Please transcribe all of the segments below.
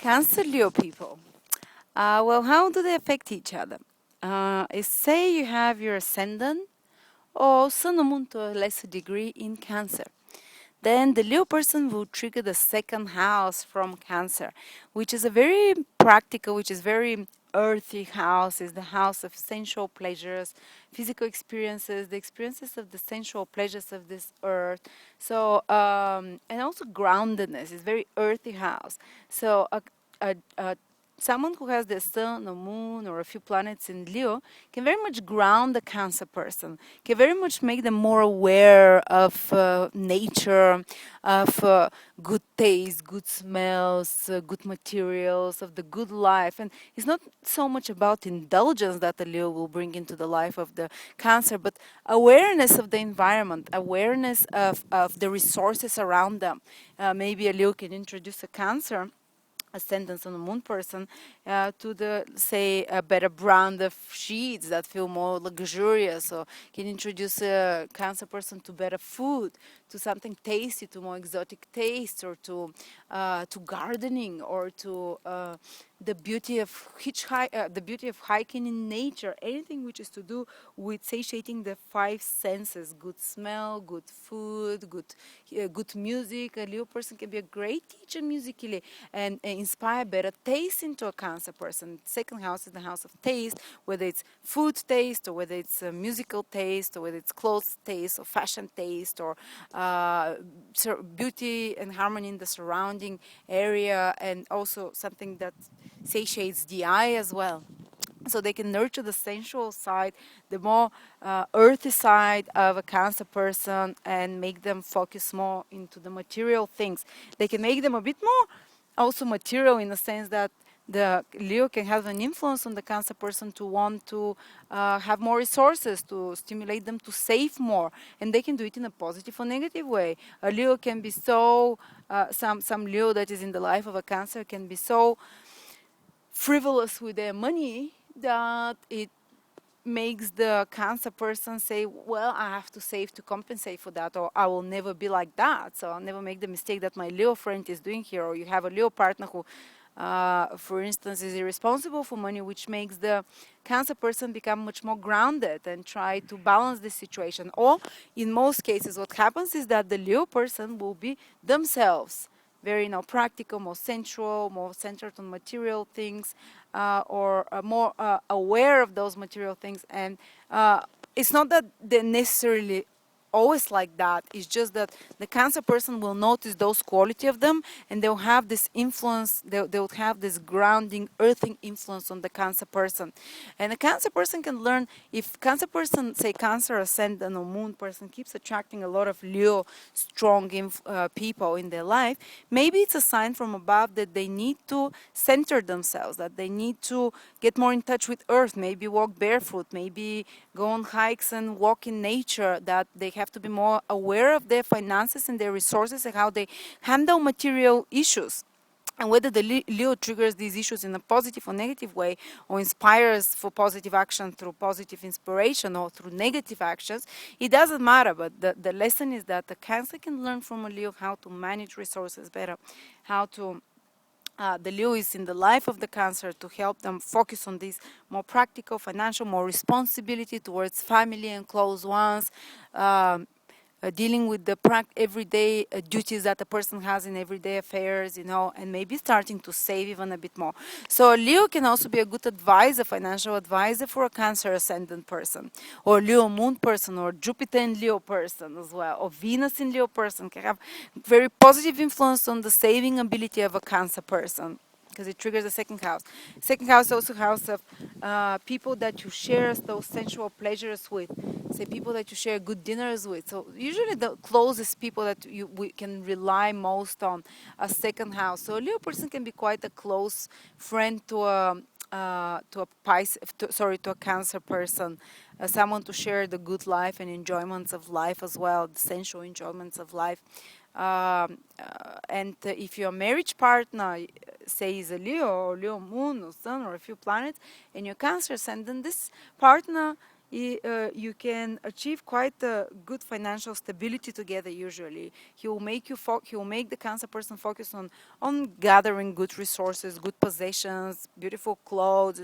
Cancer Leo people. Well, how do they affect each other? Say you have your ascendant or sun or moon to a lesser degree in Cancer. Then the Leo person will trigger the second house from Cancer, which is a very practical, which is very earthy house, is the house of sensual pleasures, physical experiences, the experiences of the sensual pleasures of this earth. So, and also groundedness is very earthy house. So, someone who has the sun or moon or a few planets in Leo can very much ground the Cancer person, can very much make them more aware of nature, of good taste, good smells, good materials, of the good life. And it's not so much about indulgence that the Leo will bring into the life of the Cancer, but awareness of the environment, awareness of the resources around them. Maybe a Leo can introduce a Cancer ascendant on the moon person to the say a better brand of sheets that feel more luxurious, or can introduce a Cancer person to better food, to something tasty, to more exotic tastes, or to gardening, or to the beauty of the beauty of hiking in nature, anything which is to do with satiating the five senses: good smell, good food, good music. A Leo person can be a great teacher musically and inspire better taste into a Cancer person. Second house is the house of taste, whether it's food taste, or whether it's musical taste, or whether it's clothes taste, or fashion taste, or beauty and harmony in the surrounding area, and also something that satiates the eye as well. So they can nurture the sensual side, the more earthy side of a Cancer person, and make them focus more into the material things. They can make them a bit more also material, in the sense that the Leo can have an influence on the Cancer person to want to have more resources, to stimulate them to save more, and they can do it in a positive or negative way. A Leo can be so some Leo that is in the life of a Cancer can be so frivolous with their money that it makes the Cancer person say, well, I have to save to compensate for that, or I will never be like that, so I'll never make the mistake that my Leo friend is doing here. Or you have a Leo partner who, for instance, is irresponsible for money, which makes the Cancer person become much more grounded and try to balance the situation. Or in most cases, what happens is that the Leo person will be themselves very practical, more sensual, more centered on material things, or more aware of those material things. And it's not that they're necessarily always like that. It's just that the Cancer person will notice those quality of them, and they'll have this influence, they'll have this grounding, earthing influence on the Cancer person. And the Cancer person can learn, if Cancer person, say Cancer ascendant or moon person, keeps attracting a lot of Leo strong people in their life, maybe it's a sign from above that they need to center themselves, that they need to get more in touch with earth, maybe walk barefoot, maybe go on hikes and walk in nature, that they have to be more aware of their finances and their resources and how they handle material issues. And whether the Leo triggers these issues in a positive or negative way, or inspires for positive action through positive inspiration or through negative actions, it doesn't matter. But the lesson is that the Cancer can learn from a Leo how to manage resources better, how to the Leo is in the life of the Cancer to help them focus on this more practical, financial, more responsibility towards family and close ones, dealing with the everyday duties that a person has in everyday affairs, and maybe starting to save even a bit more. So Leo can also be a good advisor, financial advisor for a Cancer ascendant person, or Leo moon person, or Jupiter in Leo person as well, or Venus in Leo person can have very positive influence on the saving ability of a Cancer person, because it triggers the second house. Second house also house of people that you share those sensual pleasures with, say people that you share good dinners with. So usually the closest people that we can rely most on a second house. So a Leo person can be quite a close friend to a Cancer person, someone to share the good life and enjoyments of life as well, the sensual enjoyments of life. And if your marriage partner, say, is a Leo or Leo moon or sun or a few planets, and your Cancer ascendant, this partner you can achieve quite a good financial stability together. Usually, he will make the Cancer person focus on gathering good resources, good possessions, beautiful clothes,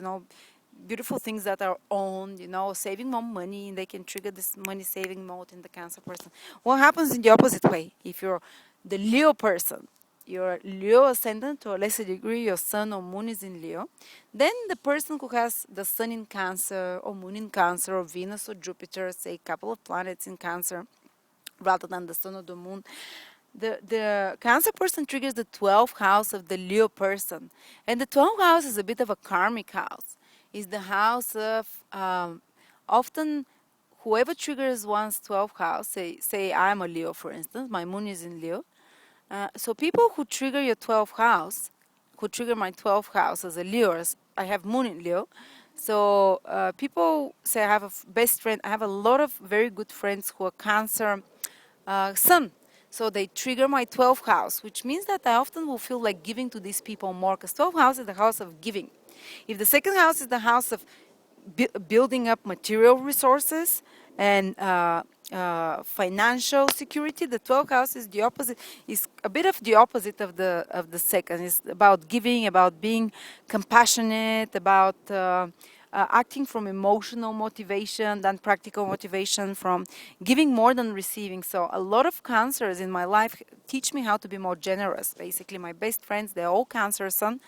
beautiful things that are owned, saving more money. They can trigger this money saving mode in the Cancer person. What happens in the opposite way? If you're the Leo person, your Leo ascendant, to a lesser degree, your sun or moon is in Leo, then the person who has the sun in Cancer, or moon in Cancer, or Venus or Jupiter, say a couple of planets in Cancer, rather than the sun or the moon, the Cancer person triggers the 12th house of the Leo person. And the 12th house is a bit of a karmic house. It's the house of often whoever triggers one's 12th house, say I'm a Leo, for instance, my moon is in Leo. So people who trigger your 12th house, who trigger my 12th house as a Leo, I have moon in Leo. So people say I have a best friend. I have a lot of very good friends who are Cancer sun. So they trigger my 12th house, which means that I often will feel like giving to these people more, because 12th house is the house of giving. If the second house is the house of building up material resources and financial security, the 12th house is the opposite. Is a bit of the opposite of the second. It's about giving, about being compassionate, about acting from emotional motivation than practical motivation, from giving more than receiving. So a lot of Cancers in my life teach me how to be more generous. Basically, my best friends, they're all Cancer sun,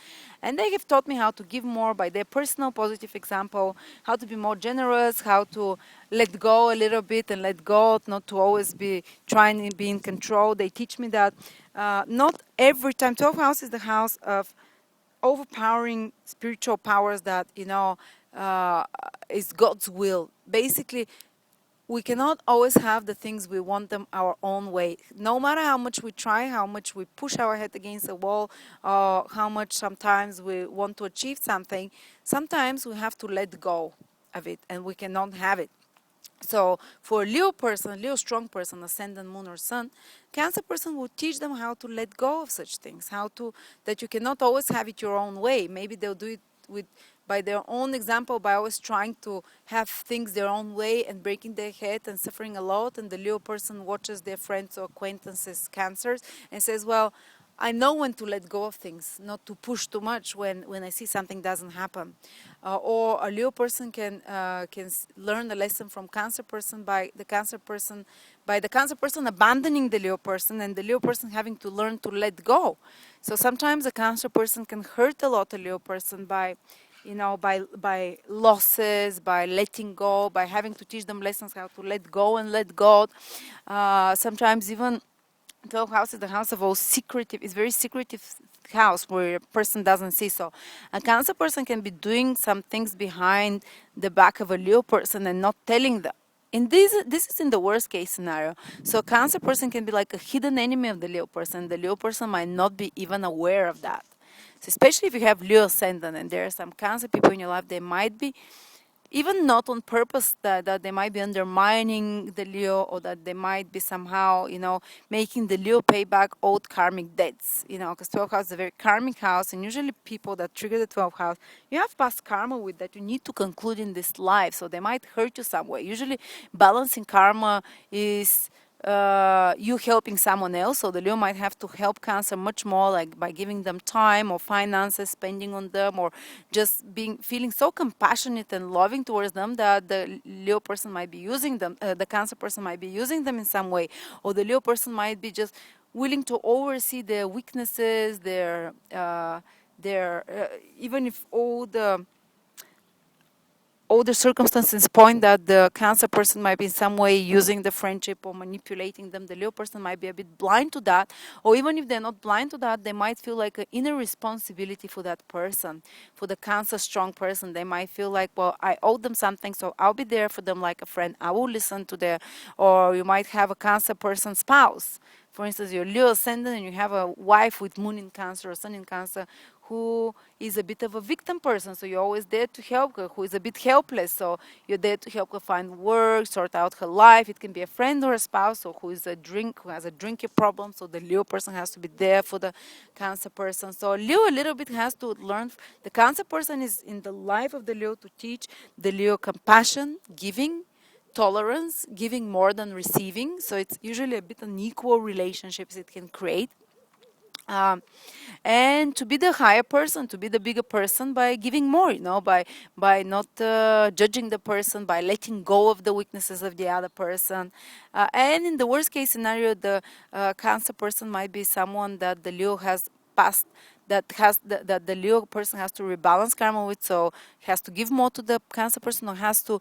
and they have taught me how to give more by their personal positive example, how to be more generous, how to let go a little bit and let go, not to always be trying to be in control. They teach me that not every time. 12th house is the house of overpowering spiritual powers that uh, is God's will. Basically, we cannot always have the things we want them our own way. No matter how much we try, how much we push our head against the wall, or how much sometimes we want to achieve something, sometimes we have to let go of it, and we cannot have it. So for a Leo person, Leo strong person, ascendant, moon or sun, Cancer person will teach them how to let go of such things, how to, that you cannot always have it your own way. Maybe they'll do it with by their own example, by always trying to have things their own way and breaking their head and suffering a lot. And the Leo person watches their friends or acquaintances, Cancers, and says, well, I know when to let go of things, not to push too much when I see something doesn't happen. Or a Leo person can learn a lesson from Cancer person by the Cancer person abandoning the Leo person, and the Leo person having to learn to let go. So sometimes a Cancer person can hurt a lot a Leo person by by losses, by letting go, by having to teach them lessons how to let go and let God. Sometimes even 12th house is the house of all secretive. It's very secretive house where a person doesn't see. So a Cancer person can be doing some things behind the back of a Leo person and not telling them. In this is in the worst case scenario. So a Cancer person can be like a hidden enemy of the Leo person. The Leo person might not be even aware of that. So especially if you have Leo ascendant and there are some Cancer people in your life, they might be even not on purpose, that they might be undermining the Leo, or that they might be somehow, making the Leo pay back old karmic debts, because 12th house is a very karmic house, and usually people that trigger the 12th house, you have past karma with that you need to conclude in this life, so they might hurt you some way. Usually balancing karma is you helping someone else. So the Leo might have to help Cancer much more, like by giving them time or finances, spending on them, or just feeling so compassionate and loving towards them that the Leo person might be using them, the Cancer person might be using them in some way, or the Leo person might be just willing to oversee their weaknesses, even if all the circumstances point that the Cancer person might be in some way using the friendship or manipulating them. The Leo person might be a bit blind to that, or even if they're not blind to that, they might feel like an inner responsibility for that person. For the Cancer strong person, they might feel like, well, I owe them something, so I'll be there for them like a friend. I will listen to their, or you might have a Cancer person spouse for instance, you're Leo ascendant and you have a wife with moon in Cancer or sun in Cancer who is a bit of a victim person, so you're always there to help her, who is a bit helpless, so you're there to help her find work, sort out her life. It can be a friend or a spouse, or who has a drinking problem, so the Leo person has to be there for the Cancer person. So Leo a little bit has to learn. The Cancer person is in the life of the Leo to teach the Leo compassion, giving, tolerance, giving more than receiving. So it's usually a bit unequal relationships it can create. Um, and to be the higher person, to be the bigger person by giving more, by not judging the person, by letting go of the weaknesses of the other person. And in the worst case scenario, the Cancer person might be someone that the Leo has passed, that the Leo person has to rebalance karma with, so has to give more to the Cancer person, or has to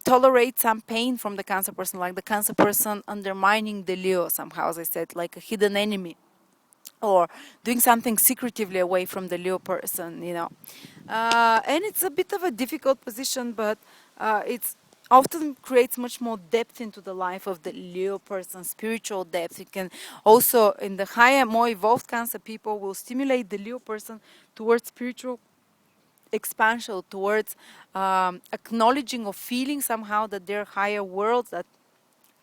tolerate some pain from the Cancer person, like the Cancer person undermining the Leo somehow, as I said, like a hidden enemy, or doing something secretively away from the Leo person. And it's a bit of a difficult position, but it's often creates much more depth into the life of the Leo person, spiritual depth. It can also, in the higher, more evolved Cancer people, will stimulate the Leo person towards spiritual expansion, towards acknowledging or feeling somehow that there are higher worlds, that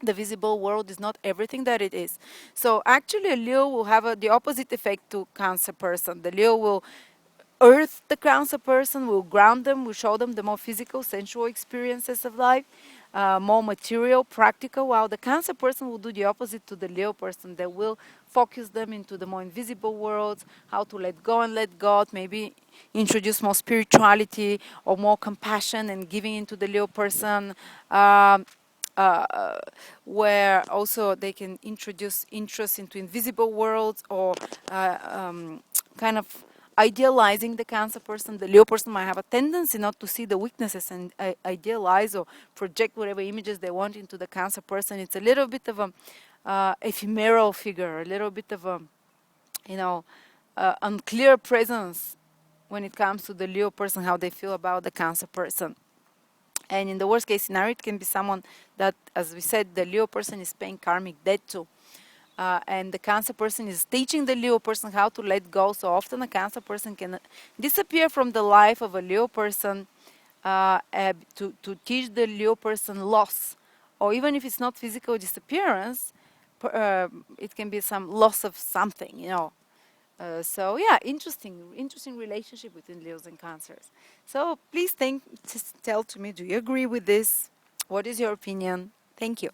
the visible world is not everything that it is. So actually, a Leo will have the opposite effect to Cancer person. The Leo will earth the Cancer person, will ground them, will show them the more physical, sensual experiences of life, more material, practical, while the Cancer person will do the opposite to the Leo person. They will focus them into the more invisible worlds, how to let go and let God, maybe introduce more spirituality or more compassion and giving into the Leo person. Uh, where also they can introduce interest into invisible worlds, or kind of idealizing the Cancer person. The Leo person might have a tendency not to see the weaknesses and idealize or project whatever images they want into the Cancer person. It's a little bit of a ephemeral figure, a little bit of a unclear presence when it comes to the Leo person, how they feel about the Cancer person. And in the worst case scenario, it can be someone that, as we said, the Leo person is paying karmic debt to. And the Cancer person is teaching the Leo person how to let go. So often a Cancer person can disappear from the life of a Leo person to teach the Leo person loss. Or even if it's not physical disappearance, it can be some loss of something. So yeah, interesting relationship between Leos and Cancers. So please tell to me, do you agree with this? What is your opinion? Thank you.